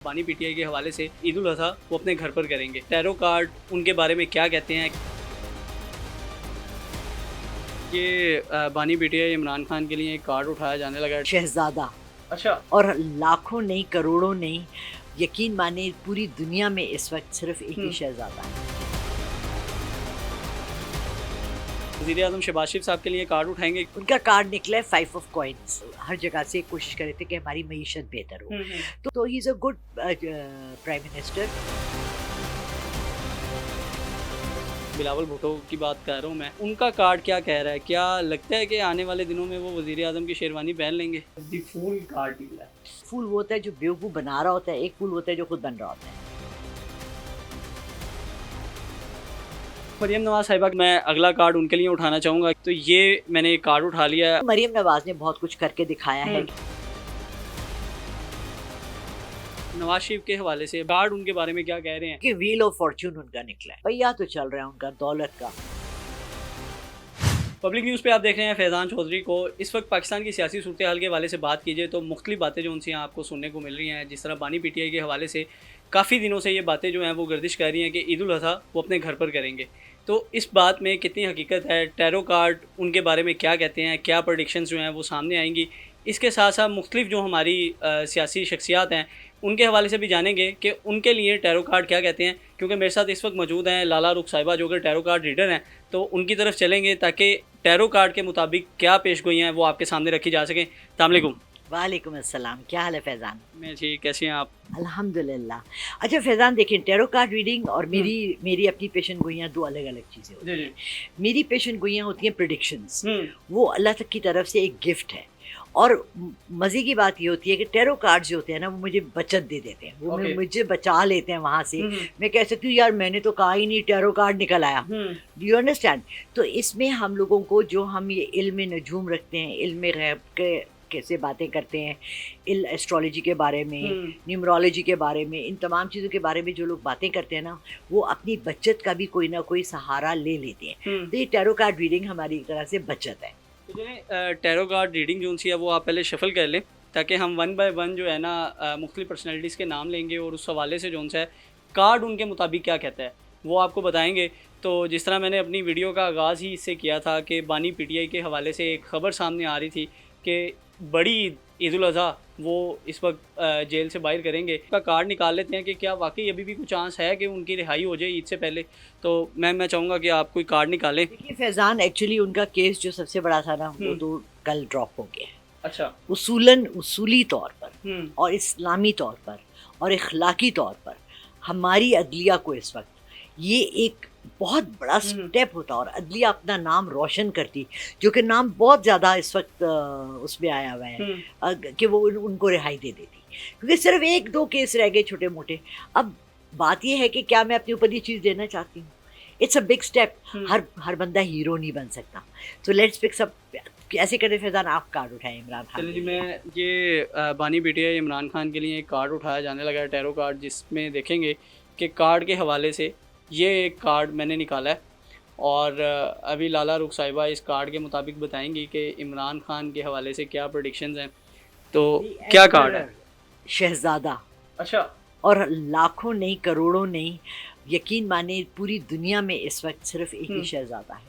बानी पीटीआई के हवाले से ईद उल अज़हा वो अपने घर पर करेंगे। टैरो कार्ड उनके बारे में क्या कहते हैं? ये बानी पीटीआई इमरान खान के लिए एक कार्ड उठाया जाने लगा है। शहजादा अच्छा। और लाखों नहीं करोड़ों नहीं, यकीन माने पूरी दुनिया में इस वक्त सिर्फ एक ही शहजादा है। वज़ीर आज़म शहबाज शरीफ साहब के लिए कार्ड उठाएंगे। उनका कार्ड निकला है 5 ऑफ कॉइन्स। हर जगह से कोशिश कर रहे थे कि हमारी मईशत बेहतर हो, तो ही is a good prime minister. Bilawal Bhutto की बात कर रहा हूँ मैं, उनका कार्ड क्या कह रहा है? क्या लगता है कि आने वाले दिनों में वो वज़ीर आज़म की शेरवानी पहन लेंगे? फूल कार्ड निकला है। फूल वो होता है जो बेवकूफ़ बना रहा होता है, एक फूल होता है जो खुद बन रहा होता है। मरियम नवाज साहिबा, मैं अगला कार्ड उनके लिए उठाना चाहूँगा। तो ये मैंने एक कार्ड उठा लिया है। मरियम नवाज ने बहुत कुछ करके दिखाया है। नवाज शरीफ के हवाले से कार्ड उनके बारे में क्या कह रहे हैं? कि व्हील ऑफ फॉर्च्यून उनका निकला है, भैया तो चल रहा है उनका दौलत का। पब्लिक न्यूज़ पे आप देख रहे हैं फैज़ान चौधरी को। इस वक्त पाकिस्तान की सियासी सूरत हाल के हवाले से बात कीजिए तो मुख्तलिफ बातें जो उनसे आपको सुनने को मिल रही हैं। जिस तरह बानी पीटीआई के हवाले से काफ़ी दिनों से ये बातें जो हैं वो गर्दिश कर रही हैं कि ईद उल अज़हा वो अपने घर पर करेंगे। तो इस बात में कितनी हकीकत है? टैरो कार्ड उनके बारे में क्या कहते हैं? क्या प्रेडिक्शंस जो हैं वो सामने आएंगी? इसके साथ साथ मुख्तलिफ जो हमारी सियासी शख्सियात हैं उनके हवाले से भी जानेंगे कि उनके लिए टैरो कार्ड क्या कहते हैं। क्योंकि मेरे साथ इस वक्त मौजूद हैं लाला रुख साहिबा, जो कि टैरो कार्ड रीडर हैं, तो उनकी तरफ चलेंगे ताकि टैरो कार्ड के मुताबिक क्या पेश गोइयाँ हैं वो आपके सामने रखी जा सकें। अस्सलाम वालेकुम। वालेकुम अस्सलाम, क्या हाल है फैज़ान? मैं ठीक, कैसी हैं आप? अल्हम्दुलिल्लाह। अच्छा फैज़ान, देखिए टैरो कार्ड रीडिंग और मेरी अपनी पेशन गोइयाँ दो अलग अलग चीज़ें होती हैं। मेरी पेशन गोइयाँ होती हैं प्रेडिक्शंस, वो अल्लाह तक की तरफ से एक गिफ्ट है। और मज़े की बात ये होती है कि टैरो कार्ड जो होते हैं ना वो मुझे बचत दे देते हैं, वो मुझे बचा लेते हैं वहाँ से। मैं कह सकती हूँ यार मैंने तो कहा ही नहीं, टैरो कार्ड निकल आया। Do you understand? तो इसमें हम लोगों को जो हम ये इल्म नजूम रखते हैं, इल्म गैब के कैसे बातें करते हैं, एस्ट्रोलॉजी के बारे में, न्यूमरोलॉजी के बारे में, इन तमाम चीज़ों के बारे में जो लोग बातें करते हैं ना, वो अपनी बचत का भी कोई ना कोई सहारा ले लेते हैं। तो ये टैरो कार्ड रीडिंग हमारी एक तरह से बचत है। तो टैरो कार्ड रीडिंग जो सी है वो आप पहले शफल कर लें ताकि हम वन बाय वन जो है ना मुख्तलिफ पर्सनैलिटीज़ के नाम लेंगे और उस हवाले से जो है कार्ड उनके मुताबिक क्या कहता है वो आपको बताएंगे। तो जिस तरह मैंने अपनी वीडियो का आगाज़ ही इससे किया था कि बानी पीटीआई के हवाले से एक ख़बर सामने आ रही थी कि बड़ी ईद उल अज़हा वो इस वक्त जेल से बाहर करेंगे। उसका कार्ड निकाल लेते हैं कि क्या वाकई अभी भी कुछ चांस है कि उनकी रिहाई हो जाए ईद से पहले। तो मैं चाहूँगा कि आप कोई कार्ड निकालें। देखिए फैज़ान, एक्चुअली उनका केस जो सबसे बड़ा था ना वो तो कल ड्रॉप हो गया है। अच्छा। उसूली तौर पर और इस्लामी तौर पर और इखलाकी तौर पर हमारी अदलिया को इस वक्त ये एक बहुत बड़ा स्टेप होता और अदलिया अपना नाम रोशन करती, जो कि नाम बहुत ज़्यादा इस वक्त उसमें आया हुआ है कि वो उनको रिहाई दे देती, क्योंकि सिर्फ एक दो केस रह गए छोटे मोटे। अब बात ये है कि क्या मैं अपने ऊपर ये चीज़ देना चाहती हूँ। It's a big step. हर बंदा हीरो नहीं बन सकता। तो लेट्स पिक अप। ऐसे करते फैज़ान आप कार्ड उठाएं इमरान खान। चलिए जी, मैं ये बानी पीटीआई इमरान खान के लिए एक कार्ड उठाया जाने लगा है, टैरो कार्ड, जिसमें देखेंगे कि कार्ड के हवाले से ये एक कार्ड मैंने निकाला है और अभी लाला रुख साहिबा इस कार्ड के मुताबिक बताएंगी कि इमरान खान के हवाले से क्या प्रेडिक्शंस हैं। तो क्या कार्ड है? शहजादा। अच्छा। और लाखों नहीं करोड़ों नहीं, यकीन माने पूरी दुनिया में इस वक्त सिर्फ एक ही शहजादा है।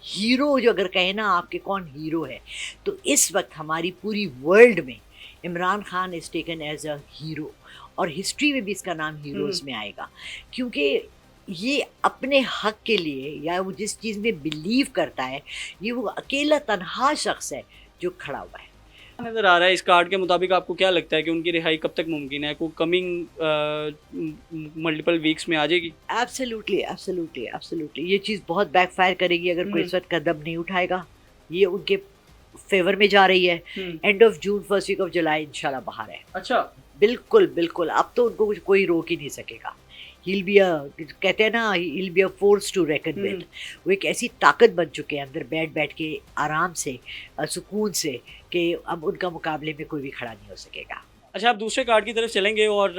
हीरो जो अगर कहे ना आपके कौन हीरो है, तो इस वक्त हमारी पूरी वर्ल्ड में Imran Khan is taken as a hero, और हिस्ट्री में भी इसका नाम हीरोज़ में आएगा, क्योंकि ये अपने हक के लिए या वो जिस चीज़ में बिलीव करता है, ये वो अकेला तन्हा शख्स है जो खड़ा हुआ है। नज़र आ रहा है इस कार्ड के मुताबिक। आपको क्या लगता है कि उनकी रिहाई कब तक मुमकिन है? कोई कमिंग मल्टीपल वीक्स में आ जाएगी? एब्सोल्युटली एब्सोल्युटली एब्सोल्युटली ये चीज़ बहुत बैकफायर करेगी अगर कोई इस वक्त कदम नहीं उठाएगा। ये उनके फेवर में जा रही है। End of June first week of July इंशाल्लाह बाहर है। अच्छा। बिल्कुल बिल्कुल, अब तो उनको कोई रोक ही नहीं सकेगा। He'll be a, कहते हैं ना, he'll be a force to reckon with। वो एक ऐसी ताकत बन चुके हैं अंदर बैठ बैठ के आराम से सुकून से कि अब उनका मुकाबले में कोई भी खड़ा नहीं हो सकेगा। अच्छा, आप दूसरे कार्ड की तरफ चलेंगे और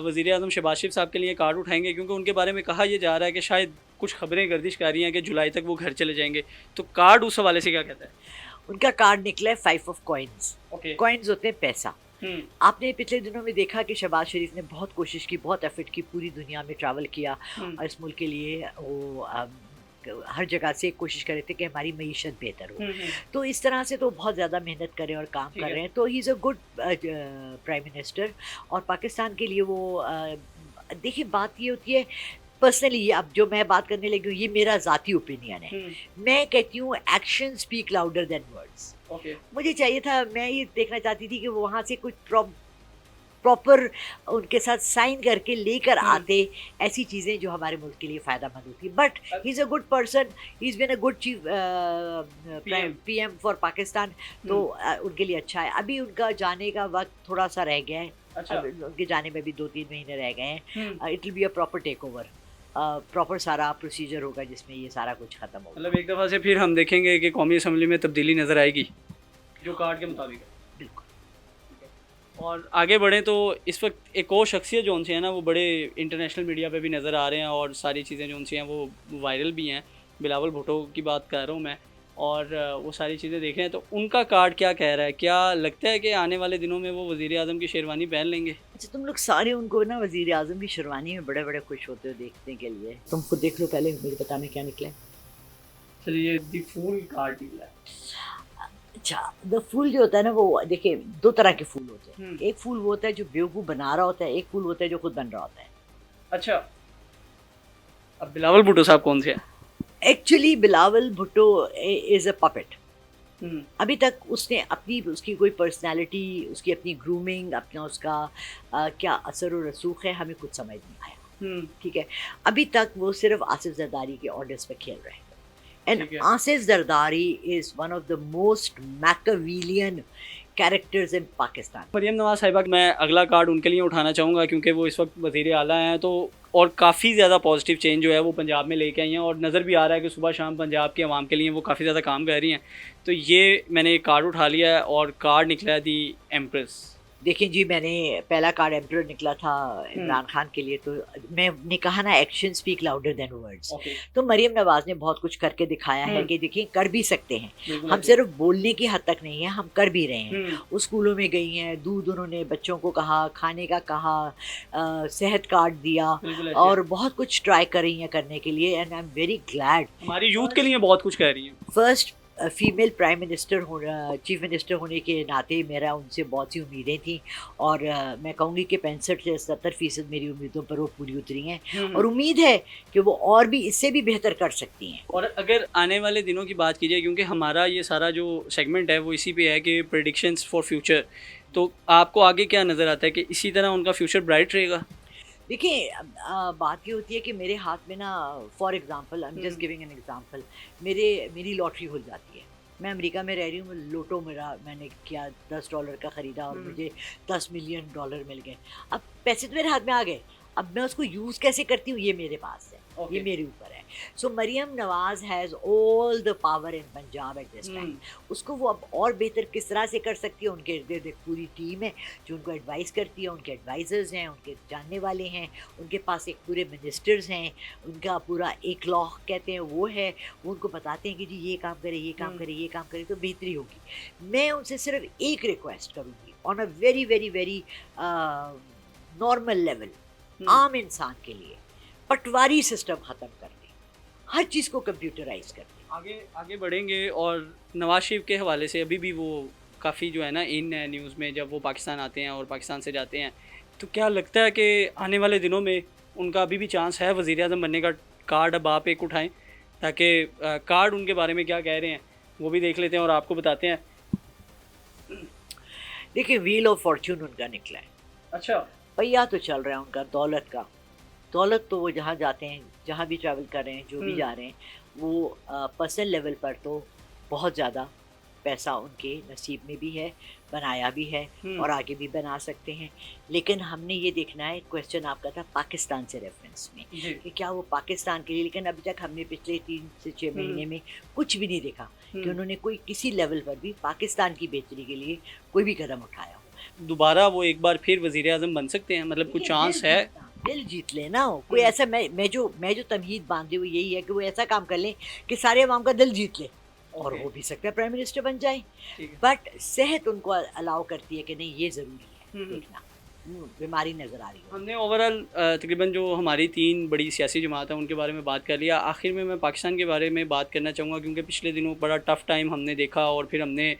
वज़ीर आज़म शहबाज शरीफ साहब के लिए कार्ड उठाएंगे, क्योंकि उनके बारे में कहा यह जा रहा है कि शायद कुछ खबरें गर्दिश कर रही हैं कि जुलाई तक वो घर चले जाएंगे। तो कार्ड उस हवाले से क्या कहता है? उनका कार्ड निकला है 5 ऑफ कॉइन्स। कॉइन्स होते हैं पैसा। आपने पिछले दिनों में देखा कि शहबाज शरीफ ने बहुत कोशिश की, बहुत एफर्ट की, पूरी दुनिया में ट्रैवल किया और इस मुल्क के लिए वो हर जगह से कोशिश कर रहे थे कि हमारी मईशत बेहतर हो। तो इस तरह से तो बहुत ज़्यादा मेहनत कर रहे हैं और काम कर रहे हैं। तो ही is a good prime minister. और पाकिस्तान के लिए वो देखिए बात ये होती है पर्सनली, अब जो मैं बात करने लगी हूँ ये मेरा ज़ाती ओपिनियन है। मैं कहती हूँ action speak louder than words. मुझे चाहिए था, मैं ये देखना चाहती थी कि वो वहाँ से कुछ प्रॉपर उनके साथ साइन करके लेकर आते ऐसी चीज़ें जो हमारे मुल्क के लिए फ़ायदेमंद होती। But he is a good person, he is been a good chief PM for Pakistan. तो उनके लिए अच्छा है। अभी उनका जाने का वक्त थोड़ा सा रह गया है। अच्छा। उनके जाने में भी 2-3 महीने रह गए हैं। It will be a proper take over, proper सारा प्रोसीजर होगा जिसमें ये सारा कुछ ख़त्म होगा। मतलब एक दफ़ा से फिर हम देखेंगे कि कौमी असम्बली में तब्दीली नज़र आएगी जो कार्ड के मुताबिक है। बिल्कुल। और आगे बढ़ें तो इस वक्त एक और शख्सियत जो उनसे है ना वो बड़े इंटरनेशनल मीडिया पे भी नज़र आ रहे हैं और सारी चीज़ें जो उनसे हैं वो वायरल भी हैं। बिलावल भुट्टो की बात कर रहा हूँ मैं, और वो सारी चीज़ें देख रहे हैं। तो उनका कार्ड क्या कह रहा है? क्या लगता है कि आने वाले दिनों में वो वज़ीर आज़म की शेरवानी पहन लेंगे? अच्छा, तुम लोग सारे उनको ना वज़ीर आज़म की शेरवानी में बड़े बड़े खुश होते हो देखने के लिए। तुम खुद देख लो पहले, मुझे पता नहीं क्या निकला है। चलिए दी फूल कार्ड निकला है। अच्छा, द फूल जो होता है ना वो देखिए 2 तरह के फूल होते हैं। हम्म। एक फूल वो होता है जो बेवकूफ़ बना रहा होता है, एक फूल होता है जो खुद बन रहा होता है। अच्छा, अब बिलावल भुट्टो साहब कौन से हैं? Actually Bilawal Bhutto is a puppet. Hmm. अभी तक उसने अपनी उसकी कोई पर्सनैलिटी, उसकी अपनी ग्रूमिंग, अपना उसका क्या असर और रसूख है, हमें कुछ समझ नहीं आया। ठीक है, अभी तक वो सिर्फ आसिफ जरदारी के ऑर्डर्स पे खेल रहे हैं। ठीक है। And Asif Zardari is one of the most Machiavellian characters in Pakistan. Maryam Nawaz साहिबा, मैं अगला कार्ड उनके लिए उठाना चाहूँगा क्योंकि वो इस वक्त वज़ीर आला हैं। तो और काफ़ी ज़्यादा पॉजिटिव चेंज जो है वो पंजाब में लेके आई हैं और नज़र भी आ रहा है कि सुबह शाम पंजाब के अवाम के लिए वो काफ़ी ज़्यादा काम कर रही हैं। तो ये मैंने एक कार्ड उठा लिया है और कार्ड निकला है दी एम्प्रेस। देखिए जी, मैंने पहला कार्ड एम्परर निकला था इमरान खान के लिए। तो मैंने कहा ना action speak louder than words. तो मरियम नवाज ने बहुत कुछ करके दिखाया है कि देखिए कर भी सकते हैं। हम सिर्फ बोलने की हद तक नहीं है, हम कर भी रहे हैं। उस स्कूलों में गई हैं, दूध उन्होंने बच्चों को कहा, खाने का कहा, सेहत कार्ड दिया और बहुत कुछ ट्राई कर रही हैं करने के लिए। And I am very glad. हमारी यूथ के लिए बहुत कुछ कह रही हैं। फर्स्ट फीमेल प्राइम मिनिस्टर होना, चीफ मिनिस्टर होने के नाते मेरा उनसे बहुत सी उम्मीदें थी और मैं कहूँगी कि 65 से 70% मेरी उम्मीदों पर वो पूरी उतरी हैं और उम्मीद है कि वो और भी इससे भी बेहतर कर सकती हैं। और अगर आने वाले दिनों की बात की जाए, क्योंकि हमारा ये सारा जो सेगमेंट है वो इसी पे है कि प्रेडिक्शंस फॉर फ्यूचर, तो आपको आगे क्या नज़र आता है कि इसी तरह उनका फ्यूचर ब्राइट रहेगा? देखिए बात ये होती है कि मेरे हाथ में ना, for example, I am just giving an example, मेरी लॉटरी खुल जाती है। मैं अमेरिका में रह रही हूँ, लोटो मेरा मैंने किया $10 का ख़रीदा और मुझे $10 मिलियन मिल गए। अब पैसे तो मेरे हाथ में आ गए, अब मैं उसको यूज़ कैसे करती हूँ ये मेरे पास है। ये मेरे ऊपर है। So Maryam Nawaz has all the power in Punjab at this time. उसको वो अब और बेहतर किस तरह से कर सकती है, उनके इर्द गिर्द एक पूरी टीम है जो उनको एडवाइस करती है, उनके एडवाइज़र्स हैं, उनके जानने वाले हैं, उनके पास एक पूरे मिनिस्टर्स हैं, उनका पूरा एक लॉ कहते हैं वो है, वो उनको बताते हैं कि जी ये काम करें, ये काम करें, ये काम करें तो बेहतरी होगी। मैं उनसे सिर्फ एक रिक्वेस्ट करूँगी on a very very very normal level, आम इंसान के लिए, पटवारी सिस्टम ख़त्म कर दें, हर चीज़ को कंप्यूटराइज कर दें। आगे बढ़ेंगे। और नवाज शरीफ के हवाले से अभी भी वो काफ़ी जो है ना इन न्यूज़ में, जब वो पाकिस्तान आते हैं और पाकिस्तान से जाते हैं, तो क्या लगता है कि आने वाले दिनों में उनका अभी भी चांस है वज़ीर आज़म बनने का? कार्ड अब आप एक उठाएं ताकि कार्ड उनके बारे में क्या कह रहे हैं वो भी देख लेते हैं और आपको बताते हैं। देखिए, व्हील ऑफ फॉर्च्यून उनका निकला है। अच्छा, पहिया तो चल रहा है उनका दौलत का। दौलत तो वो जहाँ जाते हैं, जहाँ भी ट्रैवल कर रहे हैं, जो भी जा रहे हैं, वो पर्सनल लेवल पर तो बहुत ज़्यादा पैसा उनके नसीब में भी है, बनाया भी है और आगे भी बना सकते हैं। लेकिन हमने ये देखना है, क्वेश्चन आपका था पाकिस्तान से रेफरेंस में कि क्या वो पाकिस्तान के लिए, लेकिन अभी तक हमने पिछले 3 से 6 महीने में कुछ भी नहीं देखा कि उन्होंने कोई किसी लेवल पर भी पाकिस्तान की बेहतरी के लिए कोई भी कदम उठाया हो। दोबारा वो एक बार फिर वज़ीर आज़म बन सकते हैं? मतलब कुछ चांस है? दिल जीत लेना हो कोई ऐसा, मैं जो तमहीद बांधे हुई यही है कि वो ऐसा काम कर लें कि सारे अवाम का दिल जीत ले और हो भी सकता है प्राइम मिनिस्टर बन जाए। बट सेहत उनको अलाउ करती है कि नहीं, ये ज़रूरी है। देखना बीमारी नज़र आ रही है। हमने ओवरऑल तकरीबन जो हमारी 3 बड़ी सियासी जमात हैं उनके बारे में बात कर लिया। आखिर में मैं पाकिस्तान के बारे में बात करना चाहूँगा, क्योंकि पिछले दिनों बड़ा टफ़ टाइम हमने देखा और फिर हमने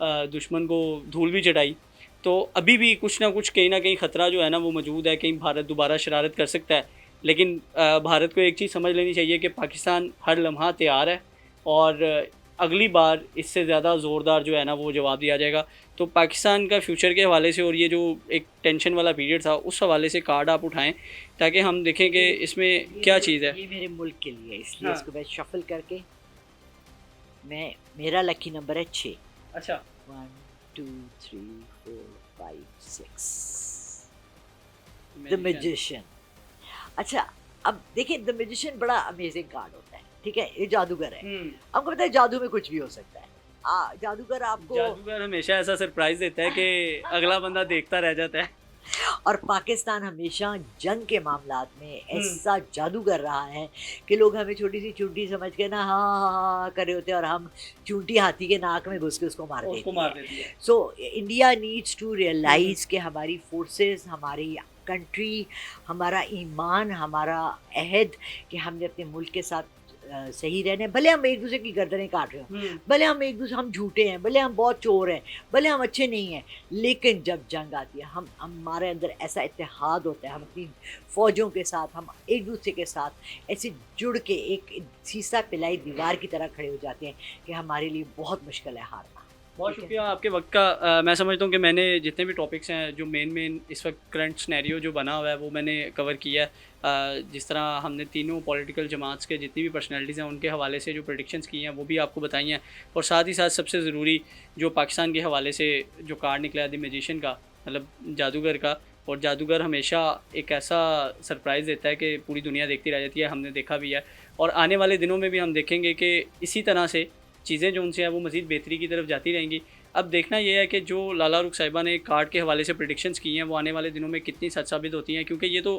दुश्मन को धूल भी चटाई। तो अभी भी कुछ ना कुछ कहीं न कहीं ख़तरा जो है ना वो मौजूद है, कहीं भारत दोबारा शरारत कर सकता है। लेकिन भारत को एक चीज़ समझ लेनी चाहिए कि पाकिस्तान हर लम्हा तैयार है और अगली बार इससे ज़्यादा ज़ोरदार जो है ना वो जवाब दिया जाएगा। तो पाकिस्तान का फ्यूचर के हवाले से और ये जो एक टेंशन वाला पीरियड था उस हवाले से कार्ड आप उठाएं ताकि हम देखें कि इसमें क्या चीज़ है। ये मेरे मुल्क के लिए, इसलिए हाँ। इसको मैं शफल करके मेरा लकी नंबर है 6। अच्छा 1 2 3 4 5 6 द Magician। मैजिशियन। अच्छा, अब देखिए द मैजिशियन बड़ा अमेजिंग कार्ड होता है, ठीक है, ये जादूगर है। आपको पता है जादू में कुछ भी हो सकता है। जादूगर आपको जादूगर हमेशा ऐसा सरप्राइज देता है कि अगला बंदा देखता रह जाता है। और पाकिस्तान हमेशा जंग के मामलात में ऐसा जादूगर रहा है कि लोग हमें छोटी सी चूंटी समझ के ना हाँ हाँ हाँ हाँ कर रहे होते हैं और हम चूंटी हाथी के नाक में घुस के उसको मार देते हैं। So India needs to realise कि हमारी फोर्सेस, हमारी कंट्री, हमारा ईमान, हमारा अहद कि हमने अपने मुल्क के साथ सही रहना है। भले हम एक दूसरे की गर्दनें काट रहे हो, भले हम झूठे हैं, भले हम बहुत चोर हैं, भले हम अच्छे नहीं हैं, लेकिन जब जंग आती है हमारे अंदर ऐसा इत्तेहाद होता है, हम अपनी फ़ौजों के साथ, हम एक दूसरे के साथ ऐसे जुड़ के एक सीसा पिलाई दीवार की तरह खड़े हो जाते हैं कि हमारे लिए बहुत मुश्किल है हारना। बहुत शुक्रिया आपके वक्त का। मैं समझता हूँ कि मैंने जितने भी टॉपिक्स हैं जो मेन इस वक्त करंट सिनेरियो जो बना हुआ है वो मैंने कवर किया है। जिस तरह हमने तीनों पॉलिटिकल जमात्स के जितनी भी पर्सनैलिटीज़ हैं उनके हवाले से जो प्रेडिक्शंस की हैं वो भी आपको बताई हैं, और साथ ही साथ सबसे ज़रूरी जो पाकिस्तान के हवाले से जो कार्ड निकला द मैजिशियन का, मतलब जादूगर का, और जादूगर हमेशा एक ऐसा सरप्राइज़ देता है कि पूरी दुनिया देखती रह जाती है, हमने देखा भी है। और आने वाले दिनों में भी हम देखेंगे कि इसी तरह से चीज़ें जो उनसे हैं वो मज़ीद बेहतरी की तरफ जाती रहेंगी। अब देखना ये है कि जो लाला रुख साहिबा ने कार्ड के हवाले से प्रेडिक्शंस की हैं वो आने वाले दिनों में कितनी सच साबित होती हैं, क्योंकि ये तो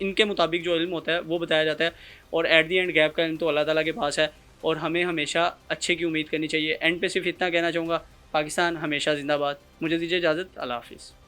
इनके मुताबिक जो इल्म होता है वो बताया जाता है, और एट दी एंड गैप का इल्म तो अल्लाह ताला के पास है, और हमें हमेशा अच्छे की उम्मीद करनी चाहिए। एंड पे सिर्फ इतना कहना चाहूँगा, पाकिस्तान हमेशा ज़िंदाबाद। मुझे दीजिए इजाज़त, अल्लाह हाफ़िज़।